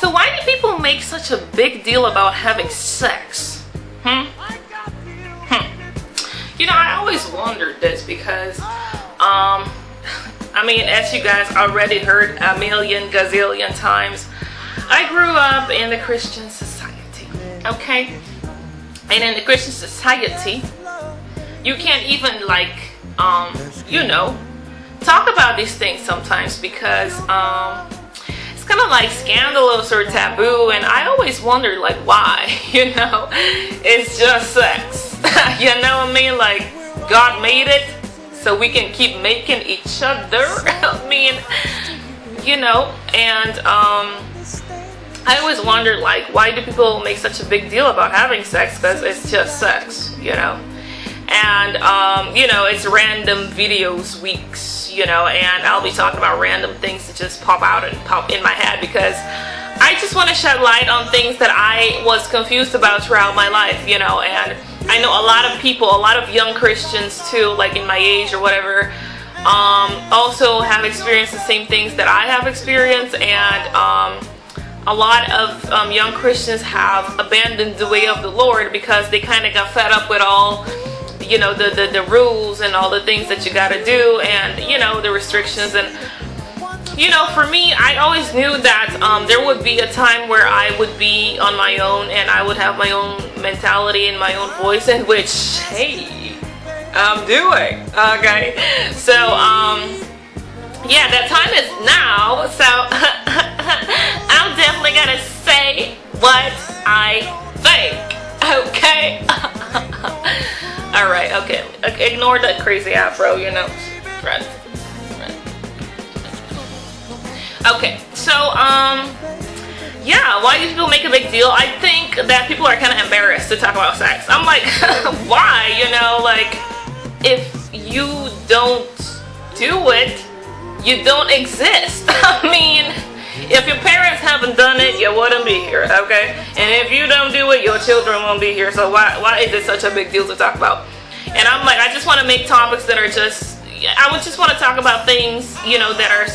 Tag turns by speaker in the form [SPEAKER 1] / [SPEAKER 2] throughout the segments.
[SPEAKER 1] So why do people make such a big deal about having sex? You know, I always wondered this because, I mean, as you guys already heard a million gazillion times, I grew up in the Christian society, okay? And in the Christian society, you can't even like, you know, talk about these things sometimes because it's kind of like scandalous or taboo, and I always wondered like why, you know, it's just sex. You know what I mean? Like God made it so we can keep making each other. I mean, you know, and I always wondered like why do people make such a big deal about having sex, because it's just sex, you know. And you know, it's random videos, weeks, you know, and I'll be talking about random things that just pop out and pop in my head because I just want to shed light on things that I was confused about throughout my life, you know. And I know a lot of people, a lot of young Christians too, like in my age or whatever, also have experienced the same things that I have experienced. And a lot of young Christians have abandoned the way of the Lord because they kind of got fed up with all, you know, the rules and all the things that you got to do, and you know, the restrictions. And you know, for me, I always knew that there would be a time where I would be on my own and I would have my own mentality and my own voice, in which, hey, I'm doing, okay? So yeah, that time is now, so I'm definitely gonna say what I think, okay? Alright, okay, ignore that crazy afro, you know. Right. Okay, so yeah, why do people make a big deal? I think that people are kind of embarrassed to talk about sex. I'm like, why? You know, like, if you don't do it, you don't exist. I mean, if your parents haven't done it, you wouldn't be here, okay? And if you don't do it, your children won't be here. So why is it such a big deal to talk about? And I'm like, I just want to make topics that are just, I would just want to talk about things, you know, that are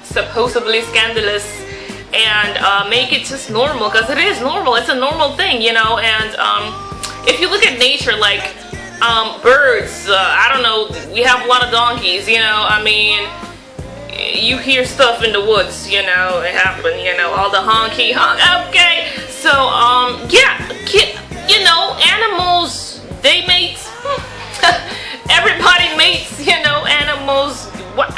[SPEAKER 1] supposedly scandalous, and make it just normal, because it is normal. It's a normal thing, you know. And if you look at nature, like birds, I don't know, we have a lot of donkeys, you know. I mean, you hear stuff in the woods, you know, it happens, you know, all the honky honk. Okay, so yeah, you know, animals, they mate. Everybody mates, you know. Animals, what?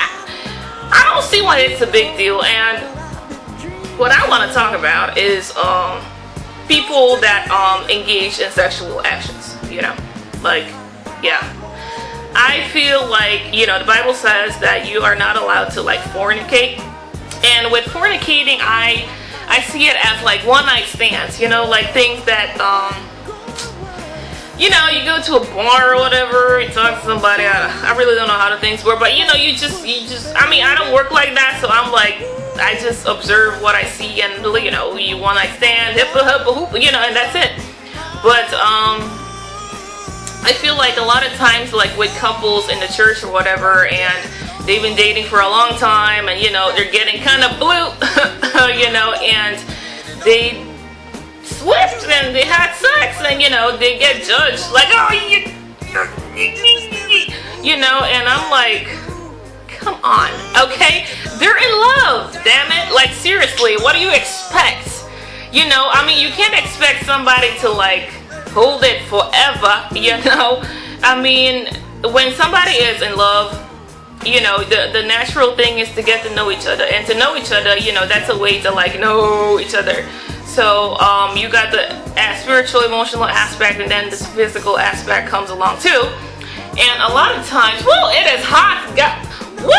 [SPEAKER 1] I don't see why it's a big deal. And what I want to talk about is people that engage in sexual actions, you know. Like, yeah, I feel like, you know, the Bible says that you are not allowed to like fornicate. And with fornicating, I see it as like one night stands, you know, like things that you know, you go to a bar or whatever, you talk to somebody, I really don't know how the things work, but you know, you just, I mean, I don't work like that, so I'm like, I just observe what I see, and you know, you one night stand, hippa hippa hoop, you know, and that's it. But I feel like a lot of times, like with couples in the church or whatever, and they've been dating for a long time, and you know, they're getting kind of blue, you know, and they slipped and they had sex, and you know, they get judged like, oh, you know. And I'm like, come on, okay, they're in love, damn it. Like, seriously, what do you expect? You know, I mean, you can't expect somebody to like hold it forever, you know. I mean, when somebody is in love, you know, the natural thing is to get to know each other, and to know each other, you know, that's a way to like know each other. So you got the spiritual, emotional aspect, and then this physical aspect comes along too. And a lot of times, woo, it is hot. Woo,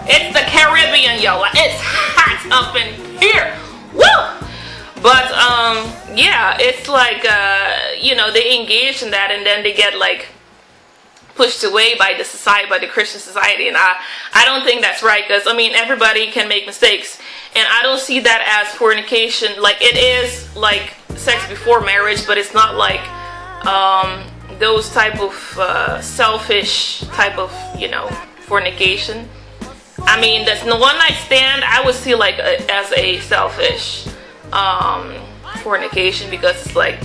[SPEAKER 1] it's the Caribbean, yo. It's hot up in here. Woo. But yeah, it's like you know, they engage in that, and then they get like pushed away by the society, by the Christian society. And I don't think that's right, because I mean, everybody can make mistakes, and I don't see that as fornication. Like, it is like sex before marriage, but it's not like those type of selfish type of, you know, fornication. I mean, that's no one night stand. I would see like as a selfish fornication, because it's like,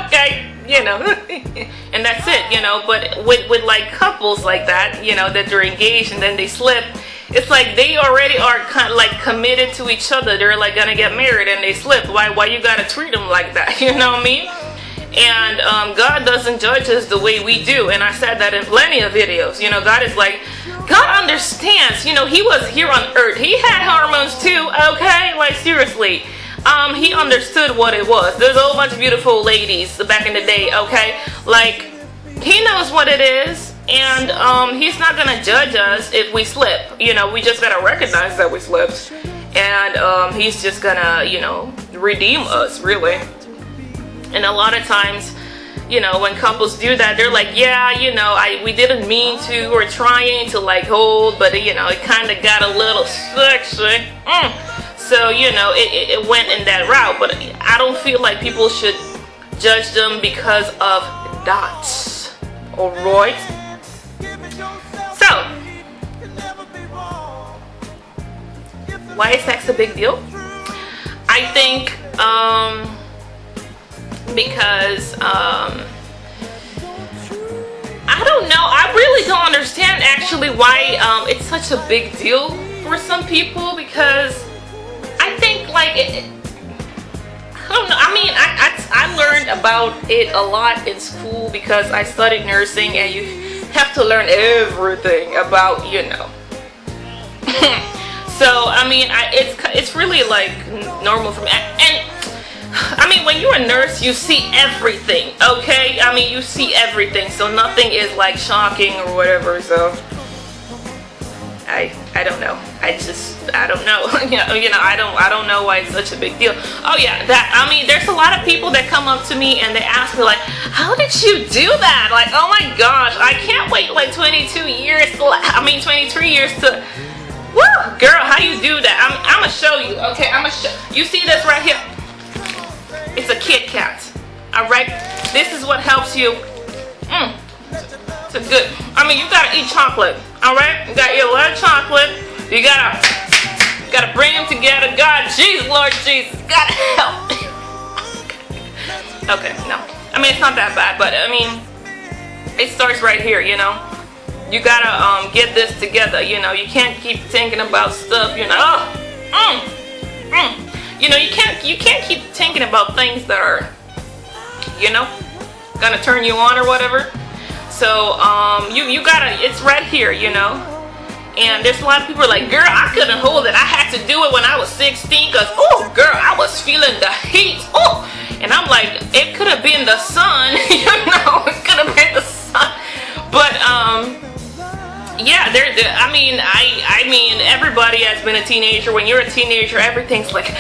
[SPEAKER 1] okay, you know, and that's it, you know. But with like couples like that, you know, that they're engaged and then they slip, it's like they already are kind of like committed to each other. They're like gonna get married and they slip. Why you gotta treat them like that? You know what I mean? And God doesn't judge us the way we do. And I said that in plenty of videos. You know, God is like, God understands. You know, he was here on earth. He had hormones too, okay? Like, seriously. He understood what it was. There's a whole bunch of beautiful ladies back in the day, okay? Like, he knows what it is. And he's not going to judge us if we slip. You know, we just got to recognize that we slipped. And he's just going to, you know, redeem us, really. And a lot of times, you know, when couples do that, they're like, yeah, you know, we didn't mean to, or trying to like hold, but you know, it kind of got a little sexy. So, you know, it went in that route. But I don't feel like people should judge them because of that. Alright? So, why is sex a big deal? I think, because I don't know, I really don't understand actually why it's such a big deal for some people, because I think like I don't know, I mean I learned about it a lot in school because I studied nursing, and you have to learn everything about, you know. So I mean it's really like normal for me. And I mean, when you're a nurse, you see everything, okay? I mean, you see everything, so nothing is like shocking or whatever. So I don't know. I don't know. you know, I don't know why it's such a big deal. Oh yeah, I mean, there's a lot of people that come up to me and they ask me like, how did you do that? Like, oh my gosh, I can't wait like 22 years to, I mean 23 years to, woo, girl, how you do that? I'm gonna show you, okay? I'm gonna show you. See this right here? It's a Kit Kat. Alright? This is what helps you. It's a good. I mean, you gotta eat chocolate. Alright? You gotta eat a lot of chocolate. You gotta bring them together. God, Jesus, Lord Jesus. Gotta help. Okay, no. I mean, it's not that bad, but I mean, it starts right here, you know? You gotta get this together, you know? You can't keep thinking about stuff, you know? You know, you can't keep thinking about things that are, you know, gonna turn you on or whatever. So you gotta, it's right here, you know. And there's a lot of people are like, girl, I couldn't hold it. I had to do it when I was 16 because, oh, girl, I was feeling the heat. Oh, and I'm like, it could have been the sun, you know, it could have been the sun. But yeah, I mean, everybody has been a teenager. When you're a teenager, everything's like,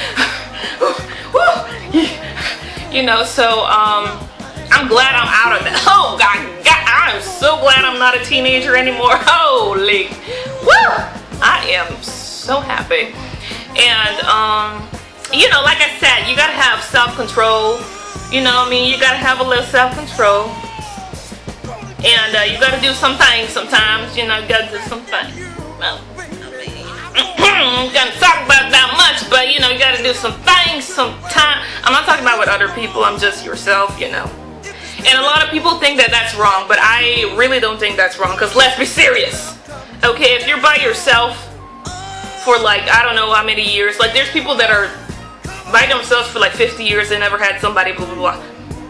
[SPEAKER 1] you know. So I'm glad I'm out of that. Oh God, I'm so glad I'm not a teenager anymore. Holy, woo! I am so happy. And you know, like I said, you gotta have self-control. You know what I mean? You gotta have a little self-control. And you gotta do some things sometimes, you know, you gotta do some things. Well, I'm gonna talk about that much, but you know, you gotta do some things sometime. I'm not talking about with other people, I'm just yourself, you know. And a lot of people think that that's wrong, but I really don't think that's wrong, because let's be serious. Okay, if you're by yourself for like, I don't know how many years, like there's people that are by themselves for like 50 years, they never had somebody, blah, blah, blah.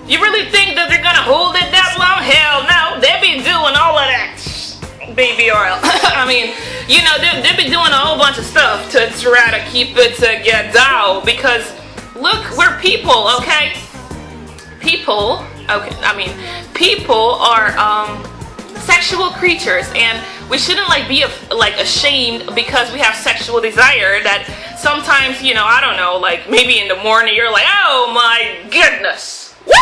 [SPEAKER 1] You really think that they're gonna hold it that long? Hell no, they be doing all of that baby oil. I mean, you know, they be doing a whole bunch of stuff to try to keep it together, because look, we're people, okay? People, okay, I mean, people are sexual creatures, and we shouldn't like be ashamed because we have sexual desire. That sometimes, you know, I don't know, like maybe in the morning you're like, oh my goodness. Woo!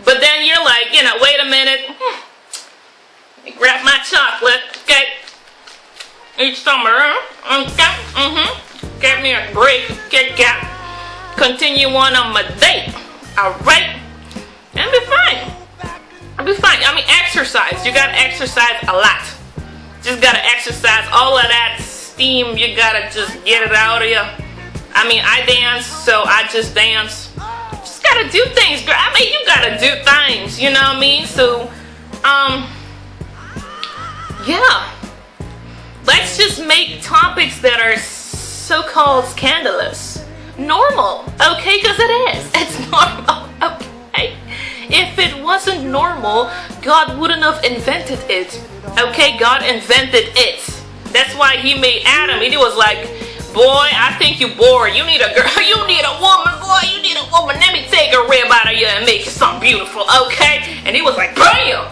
[SPEAKER 1] But then you're like, you know, wait a minute. Let me grab my chocolate. Okay. Eat some of it. Okay. Get me a break. Get continue on my date. Alright? And be fine. I'll be fine. I mean, exercise. You gotta exercise a lot. Just gotta exercise all of that steam. You gotta just get it out of you. I mean, I dance, so I just dance. Just gotta do things, girl. I mean, you gotta do things, you know what I mean? So, yeah. Let's just make topics that are so-called scandalous normal, okay? Because it is. It's normal, okay? If it wasn't normal, God wouldn't have invented it, okay? God invented it. That's why he made Adam. He was like, boy, I think you bored. You need a girl. You need a woman, boy. You need a woman. Let me take a rib out of you and make you something beautiful, okay? And he was like, bam!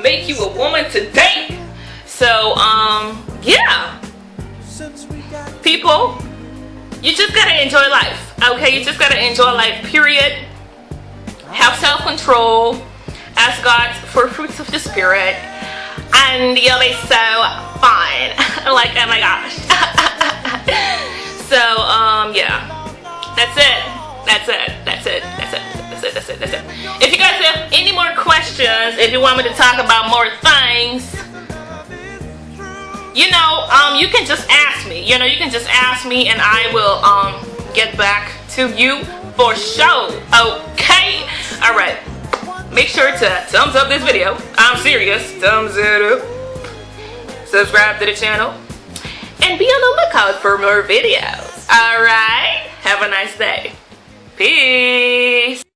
[SPEAKER 1] Make you a woman today. So, yeah. People, you just gotta enjoy life, okay? You just gotta enjoy life, period. Have self-control. Ask God for fruits of the Spirit. And you'll be so fine. Like, oh my gosh. So, yeah. That's it. If you guys have any more questions, if you want me to talk about more things, you know, you can just ask me. You know, you can just ask me and I will get back to you for sure. Okay? Alright. Make sure to thumbs up this video. I'm serious. Thumbs it up. Subscribe to the channel. And be on the lookout for more videos. Alright? Have a nice day. Peace.